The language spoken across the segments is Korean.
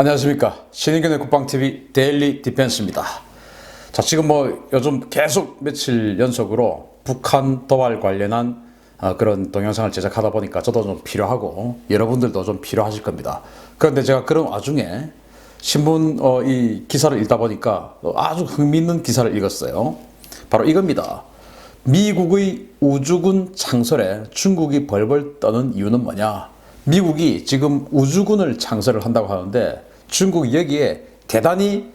안녕하십니까. 신인균의 국방TV 데일리 디펜스입니다. 자, 지금 요즘 계속 며칠 연속으로 북한 도발 관련한 그런 동영상을 제작하다 보니까 저도 좀 필요하고 여러분들도 좀 필요하실 겁니다. 그런데 제가 그런 와중에 신문 이 기사를 읽다 보니까 아주 흥미있는 기사를 읽었어요. 바로 이겁니다. 미국의 우주군 창설에 중국이 벌벌 떠는 이유는 뭐냐? 미국이 지금 우주군을 창설을 한다고 하는데 중국이 여기에 대단히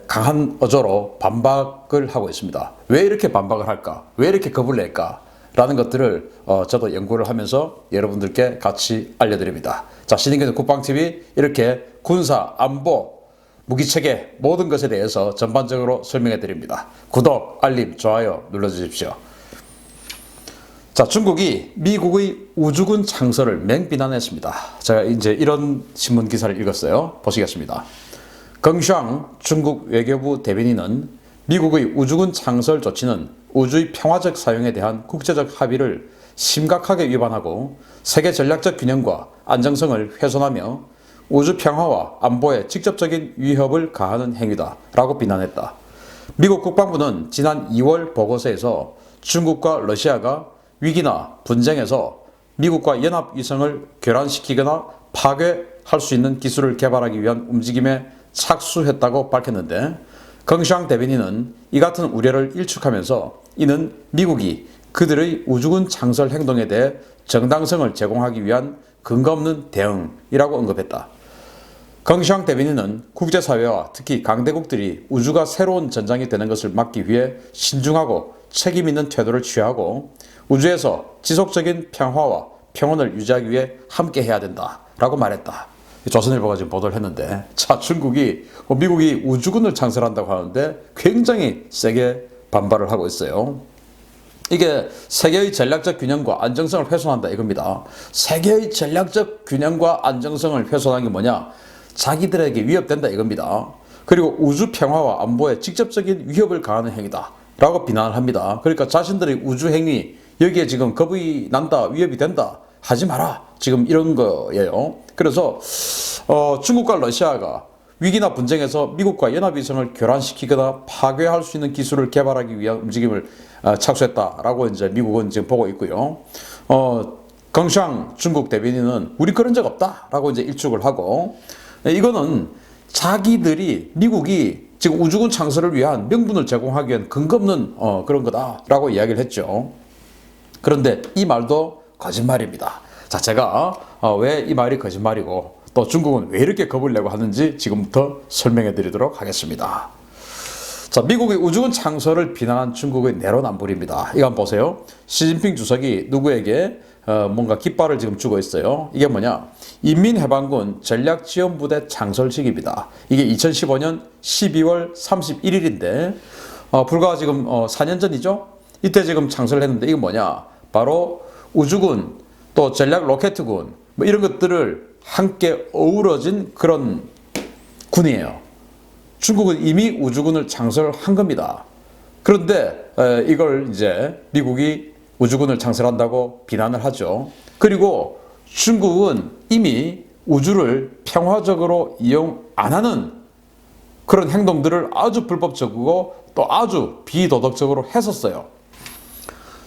강한 어조로 반박을 하고 있습니다. 왜 이렇게 반박을 할까? 왜 이렇게 겁을 낼까? 라는 것들을 저도 연구를 하면서 여러분들께 같이 알려드립니다. 자, 신인균의 국방TV 이렇게 군사, 안보, 무기체계 모든 것에 대해서 전반적으로 설명해 드립니다. 구독, 알림, 좋아요 눌러주십시오. 자, 중국이 미국의 우주군 창설을 맹비난했습니다. 제가 이제 이런 신문 기사를 읽었어요. 보시겠습니다. 긍샹 중국 외교부 대변인은 미국의 우주군 창설 조치는 우주의 평화적 사용에 대한 국제적 합의를 심각하게 위반하고 세계 전략적 균형과 안정성을 훼손하며 우주 평화와 안보에 직접적인 위협을 가하는 행위다라고 비난했다. 미국 국방부는 지난 2월 보고서에서 중국과 러시아가 위기나 분쟁에서 미국과 연합위성을 교란시키거나 파괴할 수 있는 기술을 개발하기 위한 움직임에 착수했다고 밝혔는데, 긍샹 대변인은 이 같은 우려를 일축하면서 이는 미국이 그들의 우주군 창설 행동에 대해 정당성을 제공하기 위한 근거 없는 대응이라고 언급했다. 긍샹 대변인은 국제사회와 특히 강대국들이 우주가 새로운 전장이 되는 것을 막기 위해 신중하고 책임 있는 태도를 취하고 우주에서 지속적인 평화와 평온을 유지하기 위해 함께 해야 된다라고 말했다. 조선일보가 지금 보도를 했는데, 자, 중국이 미국이 우주군을 창설한다고 하는데 굉장히 세게 반발을 하고 있어요. 이게 세계의 전략적 균형과 안정성을 훼손한다 이겁니다. 세계의 전략적 균형과 안정성을 훼손한 게 뭐냐? 자기들에게 위협된다 이겁니다. 그리고 우주 평화와 안보에 직접적인 위협을 가하는 행위다 라고 비난을 합니다. 그러니까 자신들의 우주 행위, 여기에 지금 겁이 난다, 위협이 된다, 하지 마라, 지금 이런 거예요. 그래서 중국과 러시아가 위기나 분쟁에서 미국과 연합위성을 교란시키거나 파괴할 수 있는 기술을 개발하기 위한 움직임을 착수했다라고 이제 미국은 지금 보고 있고요. 긍샹 중국 대변인은 우리 그런 적 없다라고 이제 일축을 하고, 이거는 자기들이 미국이 지금 우주군 창설을 위한 명분을 제공하기 위한 근거 없는 그런 거다라고 이야기를 했죠. 그런데 이 말도 거짓말입니다. 자, 제가 왜 이 말이 거짓말이고 또 중국은 왜 이렇게 겁을 내고 하는지 지금부터 설명해 드리도록 하겠습니다. 자, 미국의 우주군 창설을 비난한 중국의 내로남불입니다. 이거 한번 보세요. 시진핑 주석이 누구에게 뭔가 깃발을 지금 주고 있어요. 이게 뭐냐? 인민해방군 전략지원부대 창설식입니다. 이게 2015년 12월 31일인데 불과 지금 4년 전이죠? 이때 지금 창설을 했는데, 이게 뭐냐? 바로 우주군 또 전략 로켓군 이런 것들을 함께 어우러진 그런 군이에요. 중국은 이미 우주군을 창설한 겁니다. 그런데 이걸 이제 미국이 우주군을 창설한다고 비난을 하죠. 그리고 중국은 이미 우주를 평화적으로 이용 안 하는 그런 행동들을 아주 불법적이고 또 아주 비도덕적으로 했었어요.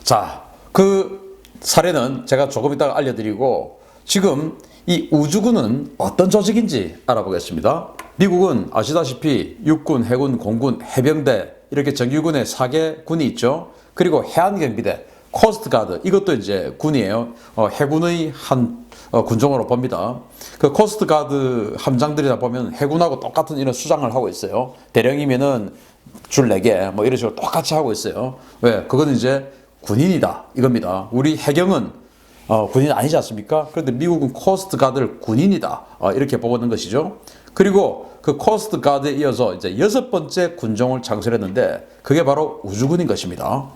자, 그 사례는 제가 조금 이따가 알려드리고, 지금 이 우주군은 어떤 조직인지 알아보겠습니다. 미국은 아시다시피 육군, 해군, 공군, 해병대 이렇게 정규군의 4개 군이 있죠. 그리고 해안경비대, 코스트가드, 이것도 이제 군이에요. 해군의 한 군종으로 봅니다. 그 코스트가드 함장들이다 보면 해군하고 똑같은 이런 수장을 하고 있어요. 대령이면은 줄 4개 뭐 이런 식으로 똑같이 하고 있어요. 왜? 그거는 이제 군인이다 이겁니다. 우리 해경은 군인 아니지 않습니까? 그런데 미국은 코스트가드를 군인이다 이렇게 보는 것이죠. 그리고 그 코스트가드에 이어서 이제 6번째 군종을 창설했는데 그게 바로 우주군인 것입니다.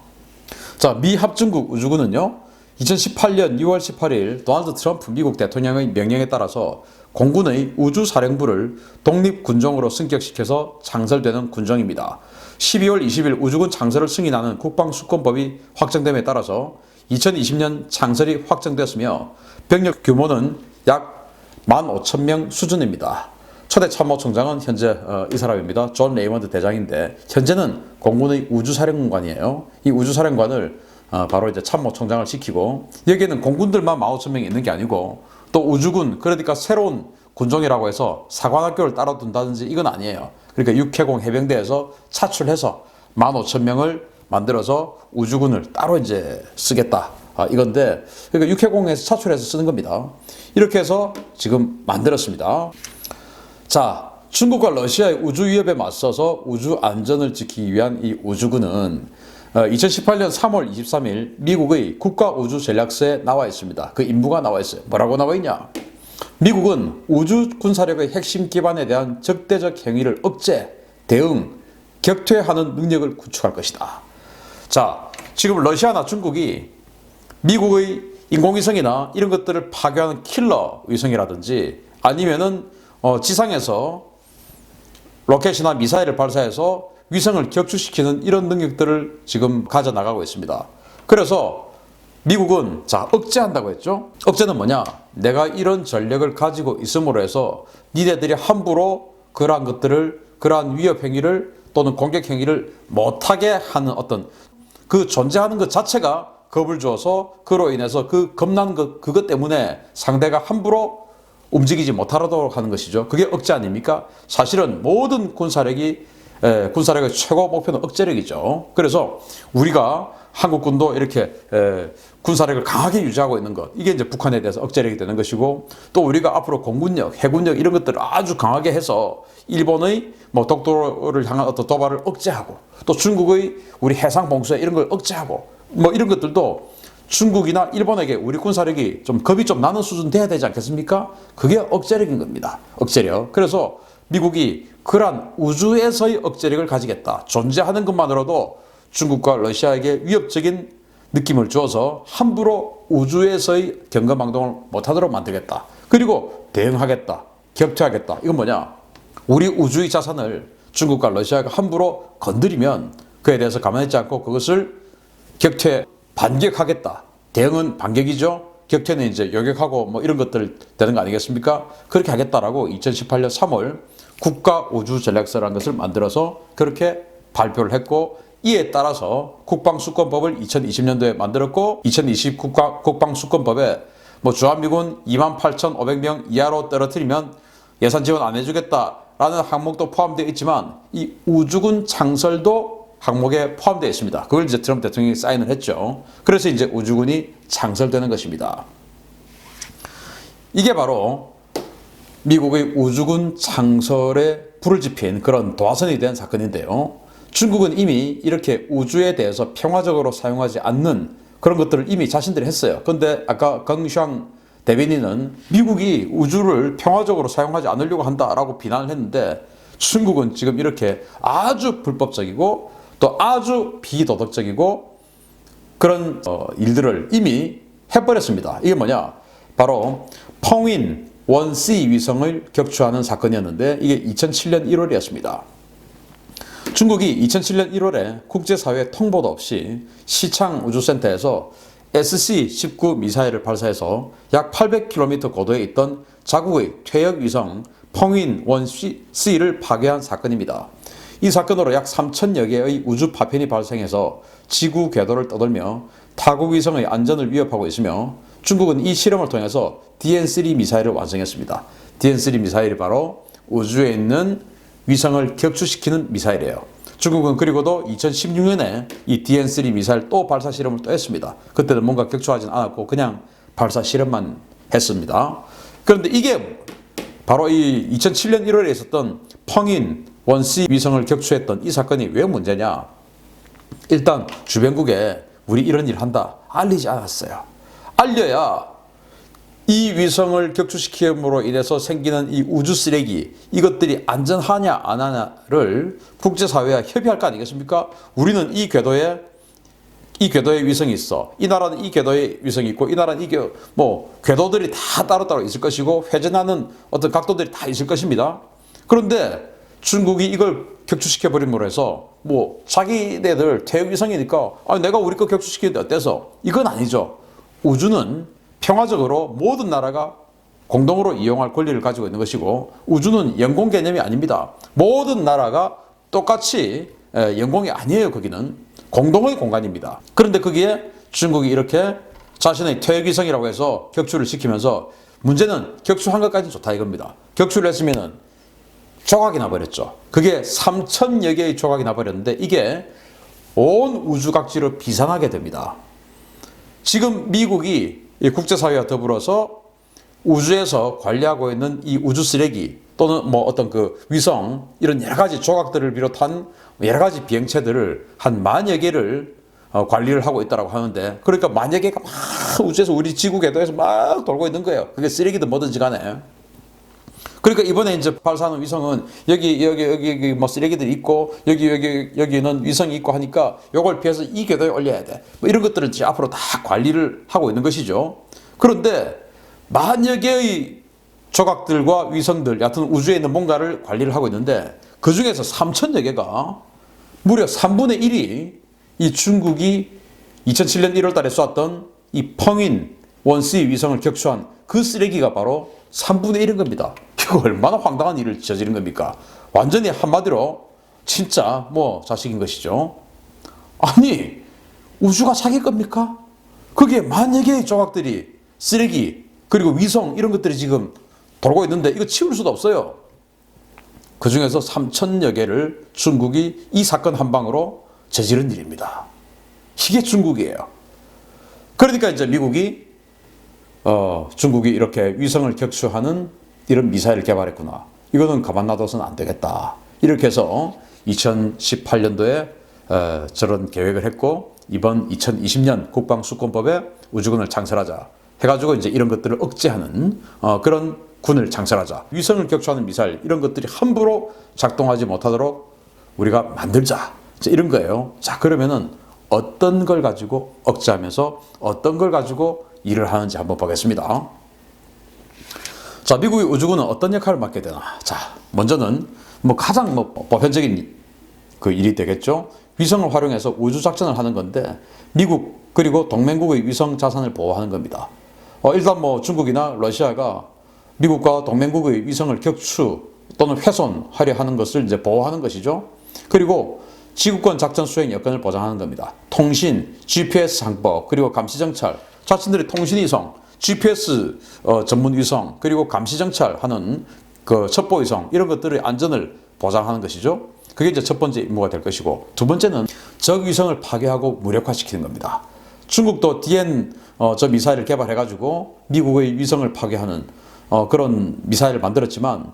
자, 미 합중국 우주군은요, 2018년 6월 18일 도널드 트럼프 미국 대통령의 명령에 따라서 공군의 우주사령부를 독립군종으로 승격시켜서 창설되는 군종입니다. 12월 20일 우주군 창설을 승인하는 국방수권법이 확정됨에 따라서 2020년 창설이 확정되었으며 병력 규모는 약 15,000명 수준입니다. 초대 참모총장은 현재 이 사람입니다. 존 레이먼드 대장인데 현재는 공군의 우주사령관이에요. 이 우주사령관을 바로 이제 참모총장을 시키고 여기에는 공군들만 15,000명이 있는 게 아니고 또 우주군 그러니까 새로운 군종이라고 해서 사관학교를 따로 둔다든지 이건 아니에요. 그러니까 육해공 해병대에서 차출해서 15,000명을 만들어서 우주군을 따로 이제 쓰겠다. 이건데 그러니까 육해공에서 차출해서 쓰는 겁니다. 이렇게 해서 지금 만들었습니다. 자, 중국과 러시아의 우주 위협에 맞서서 우주 안전을 지키기 위한 이 우주군은 2018년 3월 23일 미국의 국가우주전략서에 나와 있습니다. 그 임무가 나와 있어요. 뭐라고 나와 있냐? 미국은 우주 군사력의 핵심 기반에 대한 적대적 행위를 억제, 대응, 격퇴하는 능력을 구축할 것이다. 자, 지금 러시아나 중국이 미국의 인공위성이나 이런 것들을 파괴하는 킬러 위성이라든지 아니면은 지상에서 로켓이나 미사일을 발사해서 위성을 격추시키는 이런 능력들을 지금 가져나가고 있습니다. 그래서 미국은 자, 억제한다고 했죠. 억제는 뭐냐? 내가 이런 전력을 가지고 있음으로 해서 니네들이 함부로 그러한 것들을, 그러한 위협 행위를 또는 공격 행위를 못하게 하는 어떤 그 존재하는 것 자체가 겁을 주어서 그로 인해서 그 겁나는 것, 그것 때문에 상대가 함부로 움직이지 못하도록 하는 것이죠. 그게 억제 아닙니까? 사실은 모든 군사력의 최고 목표는 억제력이죠. 그래서 우리가 한국군도 이렇게 군사력을 강하게 유지하고 있는 것, 이게 이제 북한에 대해서 억제력이 되는 것이고, 또 우리가 앞으로 공군력, 해군력 이런 것들을 아주 강하게 해서 일본의 독도를 향한 어떤 도발을 억제하고, 또 중국의 우리 해상 봉쇄 이런 걸 억제하고, 이런 것들도 중국이나 일본에게 우리 군사력이 좀 겁이 좀 나는 수준 돼야 되지 않겠습니까? 그게 억제력인 겁니다. 억제력. 그래서 미국이 그러한 우주에서의 억제력을 가지겠다. 존재하는 것만으로도 중국과 러시아에게 위협적인 느낌을 주어서 함부로 우주에서의 경거망동을 못하도록 만들겠다. 그리고 대응하겠다. 격퇴하겠다. 이건 뭐냐? 우리 우주의 자산을 중국과 러시아가 함부로 건드리면 그에 대해서 가만히 있지 않고 그것을 반격하겠다. 대응은 반격이죠. 격퇴는 이제 요격하고 이런 것들 되는 거 아니겠습니까? 그렇게 하겠다라고 2018년 3월 국가우주전략서라는 것을 만들어서 그렇게 발표를 했고, 이에 따라서 국방수권법을 2020년도에 만들었고, 2020 국방수권법에 주한미군 28,500명 이하로 떨어뜨리면 예산 지원 안 해주겠다라는 항목도 포함되어 있지만 이 우주군 창설도 항목에 포함되어 있습니다. 그걸 이제 트럼프 대통령이 사인을 했죠. 그래서 이제 우주군이 창설되는 것입니다. 이게 바로 미국의 우주군 창설에 불을 지핀 그런 도화선이 된 사건인데요. 중국은 이미 이렇게 우주에 대해서 평화적으로 사용하지 않는 그런 것들을 이미 자신들이 했어요. 그런데 아까 강샹 대변인은 미국이 우주를 평화적으로 사용하지 않으려고 한다라고 비난을 했는데, 중국은 지금 이렇게 아주 불법적이고 또 아주 비도덕적이고 그런 일들을 이미 해버렸습니다. 이게 뭐냐? 바로 펑윈 1C 위성을 격추하는 사건이었는데 이게 2007년 1월이었습니다. 중국이 2007년 1월에 국제사회 통보도 없이 시창 우주센터에서 SC-19 미사일을 발사해서 약 800km 고도에 있던 자국의 퇴역 위성 펑윈 1C를 파괴한 사건입니다. 이 사건으로 약 3,000여 개의 우주 파편이 발생해서 지구 궤도를 떠돌며 타국 위성의 안전을 위협하고 있으며, 중국은 이 실험을 통해서 DN3 미사일을 완성했습니다. DN3 미사일이 바로 우주에 있는 위성을 격추시키는 미사일이에요. 중국은 그리고도 2016년에 이 DN3 미사일 또 발사 실험을 또 했습니다. 그때는 뭔가 격추하진 않았고 그냥 발사 실험만 했습니다. 그런데 이게 바로 이 2007년 1월에 있었던 펑인 1C 위성을 격추했던 이 사건이 왜 문제냐? 일단 주변국에 우리 이런 일 한다 알리지 않았어요. 알려야 이 위성을 격추시킴으로 인해서 생기는 이 우주 쓰레기, 이것들이 안전하냐 안 하냐를 국제사회와 협의할 거 아니겠습니까? 우리는 이 궤도에 위성이 있어. 이 나라는 이 궤도에 위성이 있고, 이 나라는 궤도들이 다 따로따로 있을 것이고, 회전하는 어떤 각도들이 다 있을 것입니다. 그런데 중국이 이걸 격추시켜버림으로 해서 자기네들 태위성이니까 내가 우리 거 격추시키는데 어때서? 이건 아니죠. 우주는 평화적으로 모든 나라가 공동으로 이용할 권리를 가지고 있는 것이고, 우주는 영공 개념이 아닙니다. 모든 나라가 똑같이 영공이 아니에요. 거기는 공동의 공간입니다. 그런데 거기에 중국이 이렇게 자신의 퇴역위성이라고 해서 격추를 시키면서, 문제는 격추한 것까지는 좋다 이겁니다. 격추를 했으면은 조각이 나버렸죠. 그게 3,000여 개의 조각이 나버렸는데, 이게 온 우주각지로 비상하게 됩니다. 지금 미국이 국제사회와 더불어서 우주에서 관리하고 있는 이 우주 쓰레기 또는 뭐 어떤 그 위성, 이런 여러 가지 조각들을 비롯한 여러 가지 비행체들을 한 10,000여 개를 관리를 하고 있다고 하는데, 그러니까 10,000여 개가 막 우주에서 우리 지구 궤도에서 막 돌고 있는 거예요. 그게 쓰레기든 뭐든지 간에. 그러니까 이번에 이제 발사하는 위성은 여기 뭐 쓰레기들이 있고, 여기는 위성이 있고 하니까 요걸 피해서 이 궤도에 올려야 돼. 뭐 이런 것들은 이제 앞으로 다 관리를 하고 있는 것이죠. 그런데 10,000여 개의 조각들과 위성들, 여하튼 우주에 있는 뭔가를 관리를 하고 있는데, 그 중에서 3,000여 개가 무려 3분의 1이 이 중국이 2007년 1월 달에 쏘았던 이 펑인 1C 위성을 격추한 그 쓰레기가 바로 3분의 1인 겁니다. 이거 얼마나 황당한 일을 저지른 겁니까? 완전히 한마디로 진짜 뭐 자식인 것이죠. 아니, 우주가 사귈 겁니까? 그게 10,000여 개의 조각들이, 쓰레기, 그리고 위성 이런 것들이 지금 돌고 있는데 이거 치울 수도 없어요. 그 중에서 3,000여 개를 중국이 이 사건 한 방으로 저지른 일입니다. 이게 중국이에요. 그러니까 이제 미국이 중국이 이렇게 위성을 격추하는 이런 미사일을 개발했구나. 이거는 가만 놔둬서는 안 되겠다. 이렇게 해서 2018년도에 저런 계획을 했고, 이번 2020년 국방수권법에 우주군을 창설하자 해가지고 이제 이런 것들을 억제하는 그런 군을 창설하자. 위성을 격추하는 미사일 이런 것들이 함부로 작동하지 못하도록 우리가 만들자. 이런 거예요. 자, 그러면은 어떤 걸 가지고 억제하면서 어떤 걸 가지고 일을 하는지 한번 보겠습니다. 자, 미국의 우주군은 어떤 역할을 맡게 되나? 자, 먼저는 뭐 가장 보편적인 그 일이 되겠죠. 위성을 활용해서 우주 작전을 하는 건데, 미국 그리고 동맹국의 위성 자산을 보호하는 겁니다. 일단 뭐 중국이나 러시아가 미국과 동맹국의 위성을 격추 또는 훼손하려 하는 것을 이제 보호하는 것이죠. 그리고 지구권 작전 수행 여건을 보장하는 겁니다. 통신, GPS 상법, 그리고 감시 정찰, 자신들의 통신 위성, GPS 전문 위성, 그리고 감시 정찰하는 그 첩보 위성, 이런 것들의 안전을 보장하는 것이죠. 그게 이제 첫 번째 임무가 될 것이고, 두 번째는 적 위성을 파괴하고 무력화시키는 겁니다. 중국도 DN 저 미사일을 개발해가지고 미국의 위성을 파괴하는 그런 미사일을 만들었지만,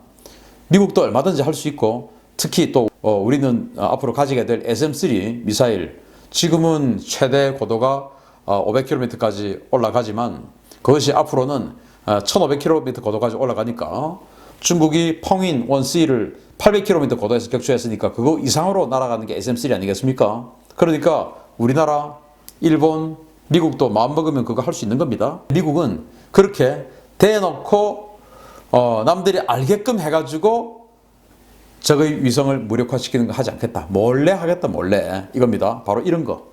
미국도 얼마든지 할 수 있고, 특히 또 우리는 앞으로 가지게 될 SM-3 미사일, 지금은 최대 고도가 500km까지 올라가지만 그것이 앞으로는 1500km 고도까지 올라가니까, 중국이 펑인 1C를 800km 고도에서 격추했으니까 그거 이상으로 날아가는 게 SM-3 아니겠습니까? 그러니까 우리나라, 일본, 미국도 마음먹으면 그거 할 수 있는 겁니다. 미국은 그렇게 대놓고 남들이 알게끔 해가지고 적의 위성을 무력화시키는 거 하지 않겠다. 몰래 하겠다, 몰래. 이겁니다. 바로 이런 거.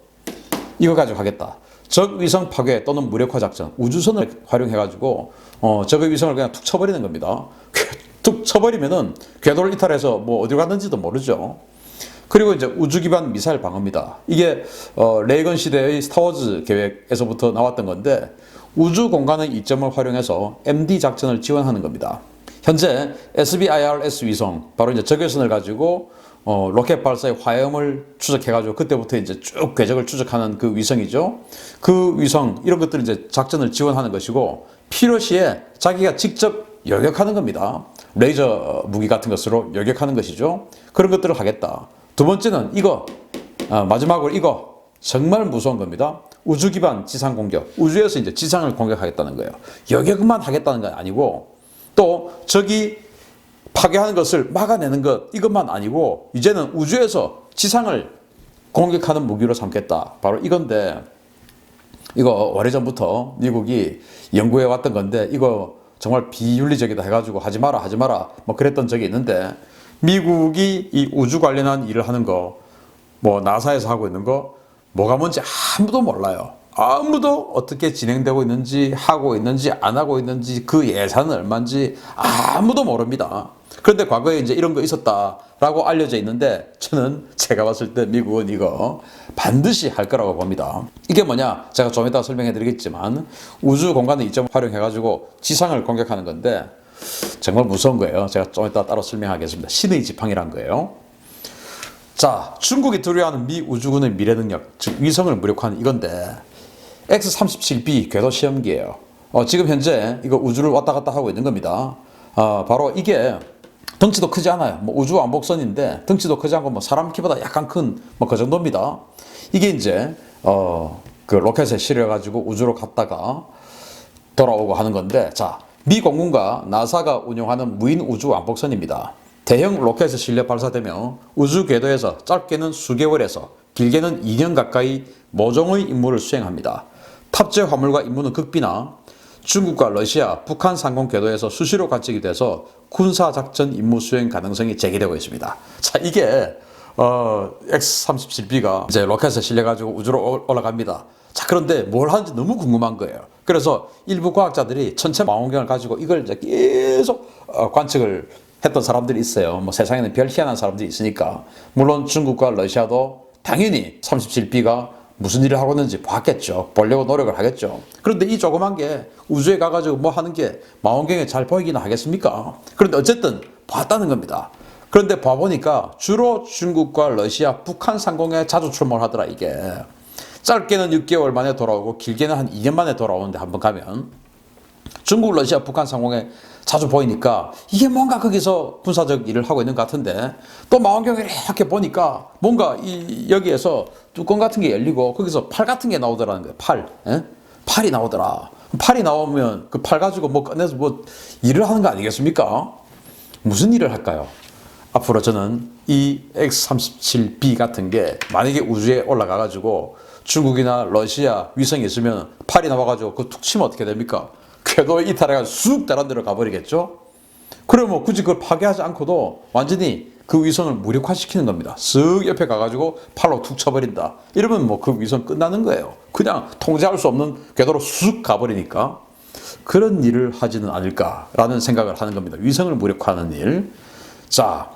이거 가지고 하겠다. 적 위성 파괴 또는 무력화 작전, 우주선을 활용해가지고 적의 위성을 그냥 툭 쳐버리는 겁니다. 툭 쳐버리면은 궤도를 이탈해서 뭐 어디로 갔는지도 모르죠. 그리고 이제 우주 기반 미사일 방어입니다. 이게 레이건 시대의 스타워즈 계획에서부터 나왔던 건데, 우주 공간의 이점을 활용해서 MD 작전을 지원하는 겁니다. 현재 SBIRS 위성, 바로 이제 적외선을 가지고 로켓 발사의 화염을 추적해가지고 그때부터 이제 쭉 궤적을 추적하는 그 위성이죠. 그 위성, 이런 것들을 이제 작전을 지원하는 것이고, 필요시에 자기가 직접 요격하는 겁니다. 레이저 무기 같은 것으로 요격하는 것이죠. 그런 것들을 하겠다. 두 번째는 이거, 마지막으로 이거 정말 무서운 겁니다. 우주 기반 지상 공격, 우주에서 이제 지상을 공격하겠다는 거예요. 요격만 하겠다는 건 아니고, 또 적이 파괴하는 것을 막아내는 것, 이것만 아니고 이제는 우주에서 지상을 공격하는 무기로 삼겠다. 바로 이건데, 이거 오래전부터 미국이 연구해 왔던 건데, 이거 정말 비윤리적이다 해가지고 하지 마라 뭐 그랬던 적이 있는데, 미국이 이 우주 관련한 일을 하는 거, 뭐 나사에서 하고 있는 거, 뭐가 뭔지 아무도 몰라요. 아무도 어떻게 진행되고 있는지, 하고 있는지, 안 하고 있는지, 그 예산은 얼마인지 아무도 모릅니다. 그런데 과거에 이제 이런 거 있었다라고 알려져 있는데, 저는 제가 봤을 때 미국은 이거 반드시 할 거라고 봅니다. 이게 뭐냐? 제가 좀 이따 설명해 드리겠지만, 우주 공간의 이점을 활용해가지고 지상을 공격하는 건데, 정말 무서운 거예요. 제가 좀 이따 따로 설명하겠습니다. 신의 지팡이란 거예요. 자, 중국이 두려워하는 미 우주군의 미래 능력, 즉 위성을 무력화하는 이건데, X-37B 궤도 시험기예요. 지금 현재 이거 우주를 왔다 갔다 하고 있는 겁니다. 바로 이게 덩치도 크지 않아요. 뭐 우주 왕복선인데 덩치도 크지 않고 뭐 사람 키보다 약간 큰 뭐 그 정도입니다. 이게 이제 그 로켓에 실려가지고 우주로 갔다가 돌아오고 하는 건데, 자, 미 공군과 나사가 운용하는 무인 우주 왕복선입니다. 대형 로켓에 실려 발사되며 우주 궤도에서 짧게는 수개월에서 길게는 2년 가까이 모종의 임무를 수행합니다. 탑재 화물과 임무는 극비나 중국과 러시아, 북한 상공 궤도에서 수시로 관측이 돼서 군사작전 임무 수행 가능성이 제기되고 있습니다. 자, 이게 X-37B가 이제 로켓에 실려가지고 우주로 올라갑니다. 자, 그런데 뭘 하는지 너무 궁금한 거예요. 그래서 일부 과학자들이 천체 망원경을 가지고 이걸 이제 계속 관측을 했던 사람들이 있어요. 뭐 세상에는 별 희한한 사람들이 있으니까. 물론 중국과 러시아도 당연히 37B가 무슨 일을 하고 있는지 봤겠죠. 보려고 노력을 하겠죠. 그런데 이 조그만 게 우주에 가가지고 뭐 하는 게 망원경에 잘 보이기는 하겠습니까? 그런데 어쨌든 봤다는 겁니다. 그런데 봐보니까 주로 중국과 러시아, 북한 상공에 자주 출몰하더라, 이게. 짧게는 6개월 만에 돌아오고 길게는 한 2년 만에 돌아오는데, 한번 가면 중국, 러시아, 북한 상공에 자주 보이니까 이게 뭔가 거기서 군사적 일을 하고 있는 것 같은데, 또 망원경을 이렇게 보니까 뭔가 여기에서 뚜껑 같은 게 열리고 거기서 팔 같은 게 나오더라는 거예요. 팔. 팔이 나오더라. 팔이 나오면 그 팔 가지고 뭐 꺼내서 뭐 일을 하는 거 아니겠습니까? 무슨 일을 할까요? 앞으로 저는 이 X-37B 같은 게 만약에 우주에 올라가가지고 중국이나 러시아 위성이 있으면 팔이 나와가지고 그거 툭 치면 어떻게 됩니까? 궤도에 이탈해가 쑥 다른 데로 가버리겠죠? 그러면 뭐 굳이 그걸 파괴하지 않고도 완전히 그 위성을 무력화시키는 겁니다. 쓱 옆에 가가지고 팔로 툭 쳐버린다. 이러면 뭐 그 위성 끝나는 거예요. 그냥 통제할 수 없는 궤도로 쑥 가버리니까 그런 일을 하지는 않을까라는 생각을 하는 겁니다. 위성을 무력화하는 일. 자,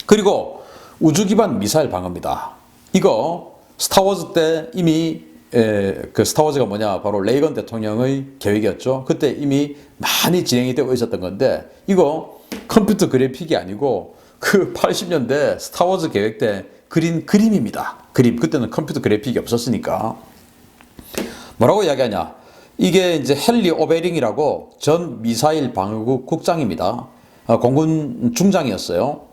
그리고 우주 기반 미사일 방어입니다. 이거 스타워즈 때 이미 그 스타워즈가 뭐냐, 바로 레이건 대통령의 계획이었죠. 그때 이미 많이 진행이 되고 있었던 건데, 이거 컴퓨터 그래픽이 아니고 그 80년대 스타워즈 계획 때 그린 그림입니다. 그림. 그때는 컴퓨터 그래픽이 없었으니까. 뭐라고 이야기하냐, 이게 이제 헨리 오베링이라고 전 미사일 방어국 국장입니다. 공군 중장이었어요.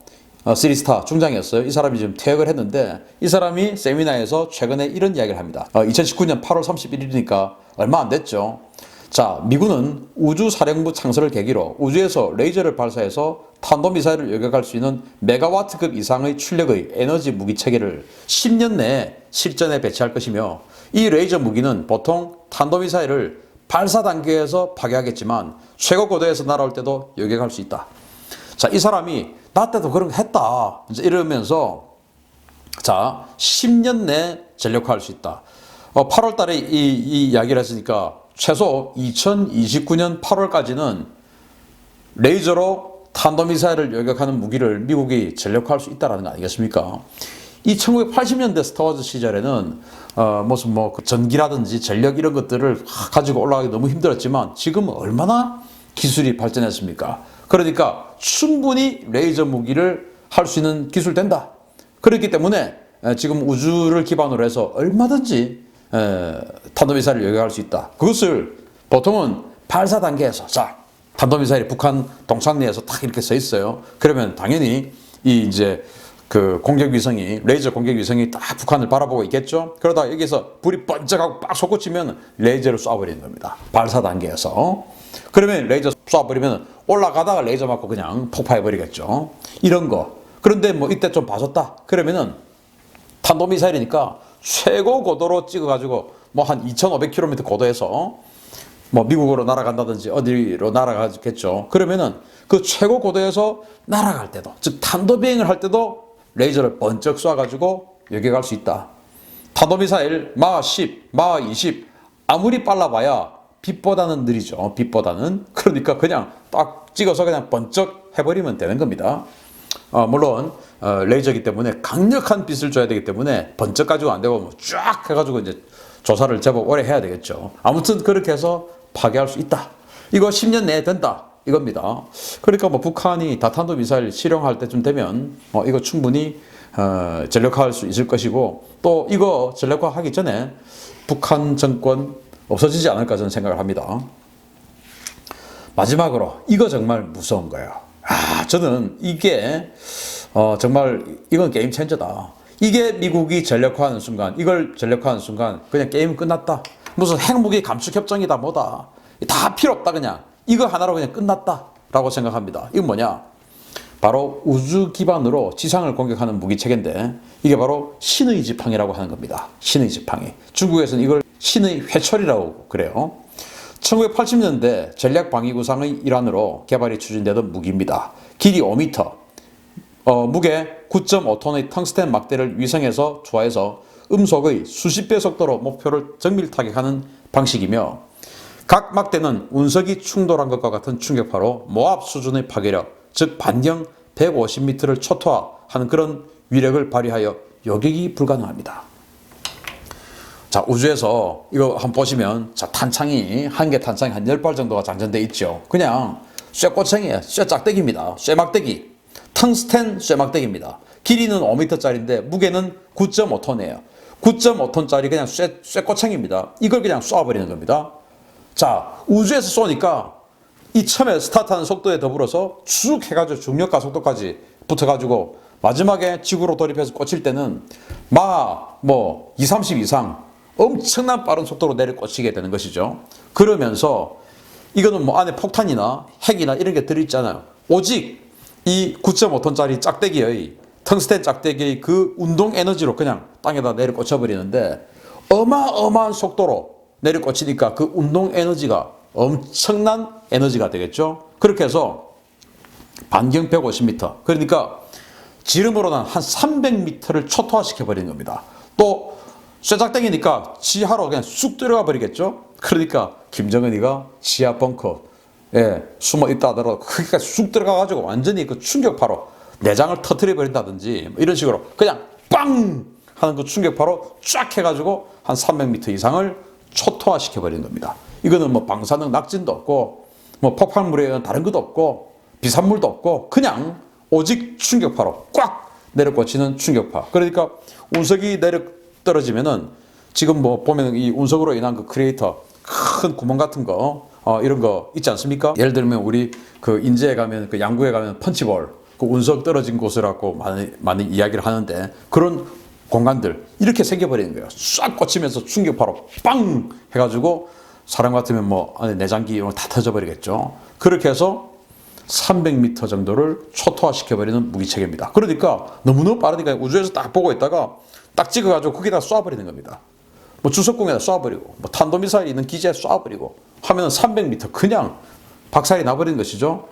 3스타 중장이었어요. 이 사람이 지금 퇴역을 했는데, 이 사람이 세미나에서 최근에 이런 이야기를 합니다. 2019년 8월 31일이니까 얼마 안 됐죠. 자, 미군은 우주사령부 창설을 계기로 우주에서 레이저를 발사해서 탄도미사일을 요격할 수 있는 메가와트급 이상의 출력의 에너지 무기 체계를 10년 내에 실전에 배치할 것이며, 이 레이저 무기는 보통 탄도미사일을 발사 단계에서 파괴하겠지만 최고 고도에서 날아올 때도 요격할 수 있다. 자, 이 사람이 나 때도 그런 거 했다 이제 이러면서, 자, 10년 내에 전력화할 수 있다. 8월 달에 이 이야기를 했으니까 최소 2029년 8월까지는 레이저로 탄도미사일을 요격하는 무기를 미국이 전력화할 수 있다는 거 아니겠습니까? 이 1980년대 스타워즈 시절에는 무슨 뭐 전기라든지 전력 이런 것들을 가지고 올라가기 너무 힘들었지만 지금은 얼마나 기술이 발전했습니까? 그러니까 충분히 레이저 무기를 할 수 있는 기술 된다. 그렇기 때문에 지금 우주를 기반으로 해서 얼마든지 탄도미사일을 요격할 수 있다. 그것을 보통은 발사 단계에서, 자, 탄도미사일이 북한 동창리에서 딱 이렇게 서 있어요. 그러면 당연히 이 이제 그 공격 위성이, 레이저 공격 위성이 딱 북한을 바라보고 있겠죠. 그러다 여기서 불이 번쩍하고 빡 솟구치면 레이저를 쏴버리는 겁니다. 발사 단계에서. 그러면 레이저 쏴버리면 올라가다가 레이저 맞고 그냥 폭파해버리겠죠. 이런 거. 그런데 뭐 이때 좀 봐줬다. 그러면은 탄도미사일이니까 최고 고도로 찍어가지고 뭐 한 2,500km 고도에서 뭐 미국으로 날아간다든지 어디로 날아가겠죠. 그러면은 그 최고 고도에서 날아갈 때도, 즉 탄도 비행을 할 때도 레이저를 번쩍 쏴가지고 요격할 수 있다. 탄도미사일 마 10, 마 20 아무리 빨라봐야 빛보다는 느리죠. 빛보다는. 그러니까 그냥 딱 찍어서 그냥 번쩍 해버리면 되는 겁니다. 물론 레이저이기 때문에 강력한 빛을 줘야 되기 때문에 번쩍 가지고 안 되고 뭐 쫙 해가지고 이제 조사를 제법 오래 해야 되겠죠. 아무튼 그렇게 해서 파괴할 수 있다. 이거 10년 내에 된다. 이겁니다. 그러니까 뭐 북한이 다탄도 미사일 실용할 때쯤 되면 이거 충분히 전력화할 수 있을 것이고, 또 이거 전력화하기 전에 북한 정권 없어지지 않을까 저는 생각을 합니다. 마지막으로 이거 정말 무서운 거예요. 저는 이게 정말 이건 게임 체인저다. 이게 미국이 전력화하는 순간, 이걸 전력화하는 순간 그냥 게임 끝났다. 무슨 핵무기 감축 협정이다 뭐다. 다 필요 없다. 그냥 이거 하나로 그냥 끝났다 라고 생각합니다. 이건 뭐냐? 바로 우주 기반으로 지상을 공격하는 무기 체계인데, 이게 바로 신의 지팡이라고 하는 겁니다. 신의 지팡이. 중국에서는 이걸 신의 회초리라고 그래요. 1980년대 전략 방위 구상의 일환으로 개발이 추진되던 무기입니다. 길이 5m, 무게 9.5톤의 텅스텐 막대를 위성에서 투하해서 음속의 수십 배 속도로 목표를 정밀 타격하는 방식이며, 각 막대는 운석이 충돌한 것과 같은 충격파로 모압 수준의 파괴력, 즉 반경 150m를 초토화하는 그런 위력을 발휘하여 요격이 불가능합니다. 자, 우주에서 이거 한번 보시면, 자, 탄창이, 한 개 탄창이 한 10발 정도가 장전되어 있죠. 그냥 쇠꼬챙이에요. 쇠짝대기입니다. 쇠막대기. 텅스텐 쇠막대기입니다. 길이는 5m짜리인데 무게는 9.5톤이에요. 9.5톤짜리 그냥 쇠꼬챙이입니다. 이걸 그냥 쏘아버리는 겁니다. 자, 우주에서 쏘니까 이 처음에 스타트하는 속도에 더불어서 쭉 해가지고 중력가 속도까지 붙어가지고 마지막에 지구로 돌입해서 꽂힐 때는 마 2, 30 이상 엄청난 빠른 속도로 내려 꽂히게 되는 것이죠. 그러면서 이거는 뭐 안에 폭탄이나 핵이나 이런 게 들어있잖아요. 오직 이 9.5톤짜리 짝대기의 텅스텐 짝대기의 그 운동 에너지로 그냥 땅에다 내려 꽂혀버리는데, 어마어마한 속도로 내려 꽂히니까 그 운동 에너지가 엄청난 에너지가 되겠죠. 그렇게 해서 반경 150m, 그러니까 지름으로는 한 300m를 초토화시켜 버리는 겁니다. 또 쇠작대기니까 지하로 그냥 쑥 들어가 버리겠죠. 그러니까 김정은이가 지하 벙커에 숨어 있다 하더라도 그러니까 쑥 들어가 가지고 완전히 그 충격파로 내장을 터뜨려 버린다든지 뭐 이런 식으로 그냥 빵 하는 그 충격파로 쫙 해가지고 한 300m 이상을 초토화시켜 버리는 겁니다. 이거는 뭐 방사능 낙진도 없고 뭐 폭발물에 의한 다른 것도 없고 비산물도 없고 그냥 오직 충격파로 꽉 내려꽂히는 충격파. 그러니까 운석이 내려 떨어지면은 지금 뭐 보면 이 운석으로 인한 그 크레이터 큰 구멍 같은 거 이런 거 있지 않습니까? 예를 들면 우리 그 인제에 가면 그 양구에 가면 펀치볼 그 운석 떨어진 곳이라고 많이 이야기를 하는데, 그런 공간들 이렇게 생겨버리는 거예요. 싹 꽂히면서 충격파로 빵 해가지고 사람 같으면 뭐 안에 내장기 이런 거 다 터져버리겠죠. 그렇게 해서 300m 정도를 초토화시켜버리는 무기체계입니다. 그러니까 너무너무 빠르니까 우주에서 딱 보고 있다가 딱 찍어가지고 거기다 쏴버리는 겁니다. 뭐 주석궁에다 쏴버리고 뭐 탄도미사일이 있는 기지에 쏴버리고 하면 300m 그냥 박살이 나버리는 것이죠.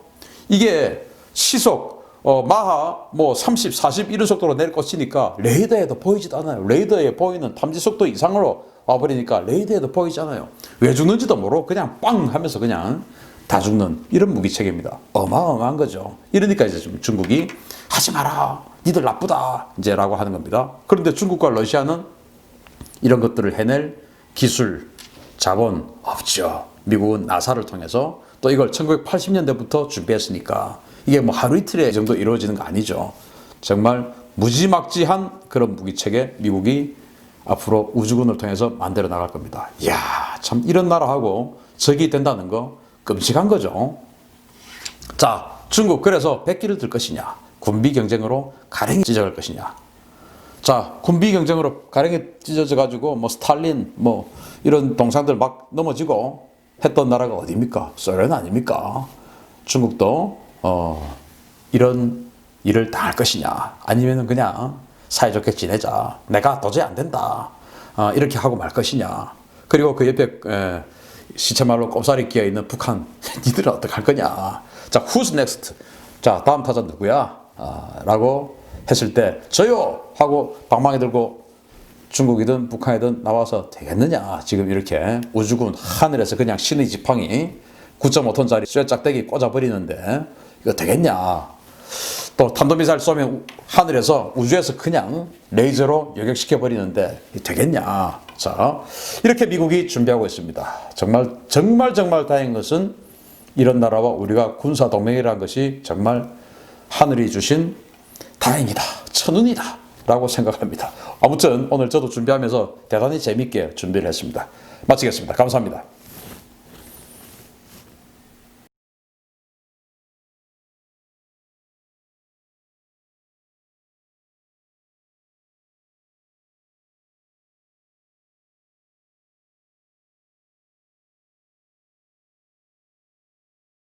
이게 시속 마하 뭐 30, 40 이런 속도로 내려꽂히니까 레이더에도 보이지도 않아요. 레이더에 보이는 탐지 속도 이상으로 와버리니까 레이더에도 보이지 않아요. 왜 죽는지도 모르고 그냥 빵 하면서 그냥 다 죽는 이런 무기체계입니다. 어마어마한 거죠. 이러니까 이제 좀 중국이 하지 마라, 니들 나쁘다 이제 라고 하는 겁니다. 그런데 중국과 러시아는 이런 것들을 해낼 기술, 자본 없죠. 미국은 나사를 통해서 또 이걸 1980년대부터 준비했으니까 이게 뭐 하루 이틀에 이 정도 이루어지는 거 아니죠. 정말 무지막지한 그런 무기체계 미국이 앞으로 우주군을 통해서 만들어 나갈 겁니다. 이야, 참 이런 나라하고 적이 된다는 거 끔찍한 거죠. 자, 중국 그래서 백기를 들 것이냐, 군비 경쟁으로 가랭이 찢어갈 것이냐. 자, 군비 경쟁으로 가랭이 찢어져 가지고 뭐 스탈린 뭐 이런 동상들 막 넘어지고 했던 나라가 어디입니까? 소련 아닙니까? 중국도 이런 일을 당할 것이냐, 아니면은 그냥 사이좋게 지내자, 내가 도저히 안 된다 이렇게 하고 말 것이냐. 그리고 그 옆에 시체말로 꼽사리 끼어 있는 북한 니들은 어떡할 거냐. 자, who's next? 자, 다음 타자 누구야? 라고 했을 때 저요 하고 방망이 들고 중국이든 북한이든 나와서 되겠느냐. 지금 이렇게 우주군 하늘에서 그냥 신의 지팡이 9.5톤짜리 쇠짝대기 꽂아버리는데 이거 되겠냐. 또 탄도미사일 쏘면 하늘에서 우주에서 그냥 레이저로 요격시켜버리는데 되겠냐. 자, 이렇게 미국이 준비하고 있습니다. 정말 다행인 것은 이런 나라와 우리가 군사동맹이라는 것이 정말 하늘이 주신 다행이다. 천운이다. 라고 생각합니다. 아무튼 오늘 저도 준비하면서 대단히 재밌게 준비를 했습니다. 마치겠습니다. 감사합니다.